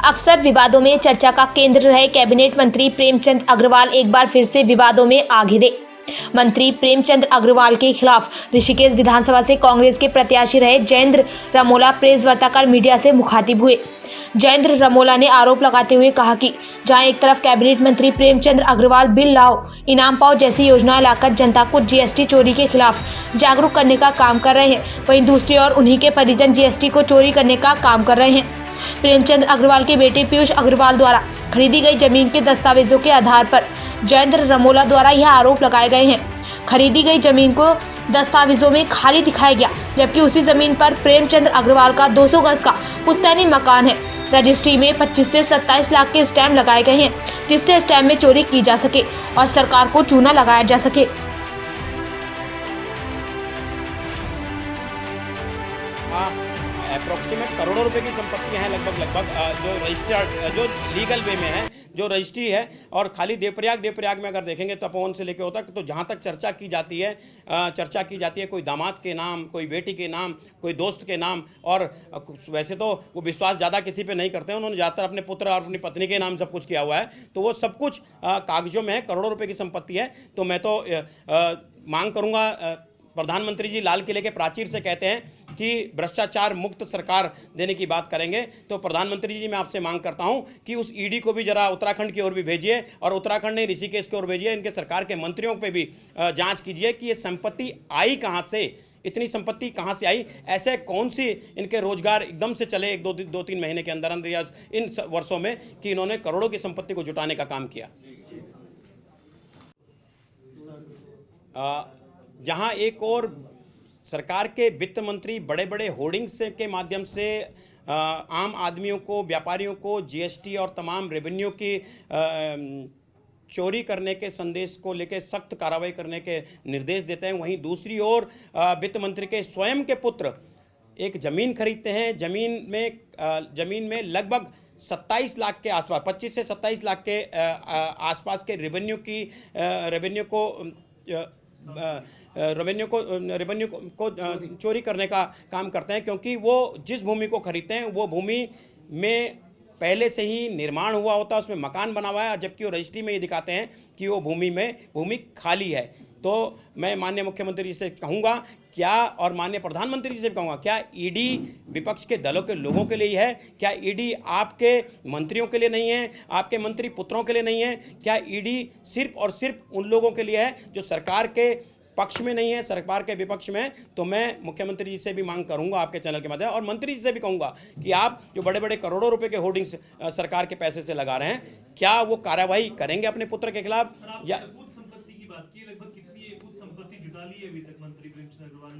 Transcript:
अक्सर विवादों में चर्चा का केंद्र रहे कैबिनेट मंत्री प्रेमचंद अग्रवाल एक बार फिर से विवादों में आ घिरे। मंत्री प्रेमचंद अग्रवाल के खिलाफ ऋषिकेश विधानसभा से कांग्रेस के प्रत्याशी रहे जयेंद्र रमोला प्रेस वार्ता कर मीडिया से मुखातिब हुए। जयेंद्र रमोला ने आरोप लगाते हुए कहा कि जहां एक तरफ कैबिनेट मंत्री प्रेमचंद अग्रवाल बिल लाओ इनाम पाओ जैसी योजनाएं लाकर जनता को जीएसटी चोरी के खिलाफ जागरूक करने का काम कर रहे हैं, वहीं दूसरी ओर उन्हीं के परिजन जीएसटी को चोरी करने का काम कर रहे हैं। प्रेमचंद अग्रवाल के बेटे पीयूष अग्रवाल द्वारा खरीदी गई जमीन के दस्तावेजों के आधार पर जयेंद्र रमोला द्वारा यह आरोप लगाए गए हैं। खरीदी गई जमीन को दस्तावेजों में खाली दिखाया गया, जबकि उसी जमीन पर प्रेमचंद अग्रवाल का 200 गज का पुश्तैनी मकान है। रजिस्ट्री में 25 से 27 लाख के स्टैम्प लगाए गए हैं, जिससे स्टैम्प में चोरी की जा सके और सरकार को चूना लगाया जा सके। अप्रोक्सीमेट करोड़ों रुपए की संपत्तियां हैं लगभग जो रजिस्टर्ड जो लीगल वे में है, जो रजिस्ट्री है। और खाली देवप्रयाग में अगर देखेंगे तो तपोवन से लेकर होता तो जहां तक चर्चा की जाती है कोई दामाद के नाम, कोई बेटी के नाम, कोई दोस्त के नाम। और वैसे तो वो विश्वास ज़्यादा किसी पे नहीं करते हैं, उन्होंने ज़्यादातर अपने पुत्र और अपनी पत्नी के नाम सब कुछ किया हुआ है। तो वो सब कुछ कागजों में है, करोड़ों रुपये की संपत्ति है। तो मैं तो मांग करूँगा, प्रधानमंत्री जी लाल किले के प्राचीर से कहते हैं कि भ्रष्टाचार मुक्त सरकार देने की बात करेंगे, तो प्रधानमंत्री जी मैं आपसे मांग करता हूं कि उस ईडी को भी जरा उत्तराखंड की ओर भी भेजिए और उत्तराखंड ने ऋषिकेश की ओर भेजिए। इनके सरकार के मंत्रियों पे भी जांच कीजिए कि ये संपत्ति आई कहां से, इतनी संपत्ति कहां से आई। ऐसे कौन सी इनके रोजगार एकदम से चले एक दो तीन महीने के अंदर या इन वर्षों में कि इन्होंने करोड़ों की संपत्ति को जुटाने का काम किया। जहां एक और सरकार के वित्त मंत्री बड़े बड़े होर्डिंग्स के माध्यम से आम आदमियों को, व्यापारियों को जीएसटी और तमाम रेवेन्यू की चोरी करने के संदेश को लेकर सख्त कार्रवाई करने के निर्देश देते हैं, वहीं दूसरी ओर वित्त मंत्री के स्वयं के पुत्र एक ज़मीन खरीदते हैं। ज़मीन में लगभग 27 लाख के आसपास, 25 से 27 लाख के आसपास के रेवेन्यू को चोरी करने का काम करते हैं, क्योंकि वो जिस भूमि को खरीदते हैं वो भूमि में पहले से ही निर्माण हुआ होता है, उसमें मकान बना हुआ है, जबकि वो रजिस्ट्री में ये दिखाते हैं कि वो भूमि खाली है। तो मैं माननीय मुख्यमंत्री जी से कहूँगा और माननीय प्रधानमंत्री जी से कहूँगा, क्या ईडी विपक्ष के दलों के लोगों के लिए ही है? क्या ईडी आपके मंत्रियों के लिए नहीं है, आपके मंत्री पुत्रों के लिए नहीं है? क्या ईडी सिर्फ और सिर्फ उन लोगों के लिए है जो सरकार के पक्ष में नहीं है, सरकार के विपक्ष में? तो मैं मुख्यमंत्री जी से भी मांग करूंगा आपके चैनल के माध्यम, और मंत्री जी से भी कहूंगा कि आप जो बड़े बड़े करोड़ों रुपए के होर्डिंग्स सरकार के पैसे से लगा रहे हैं, क्या वो कार्रवाई करेंगे अपने पुत्र के खिलाफ? या संपत्ति की बात की, लगभग कितनी संपत्ति जुटा ली है अभी तक मंत्री प्रेमचंद अग्रवाल ने?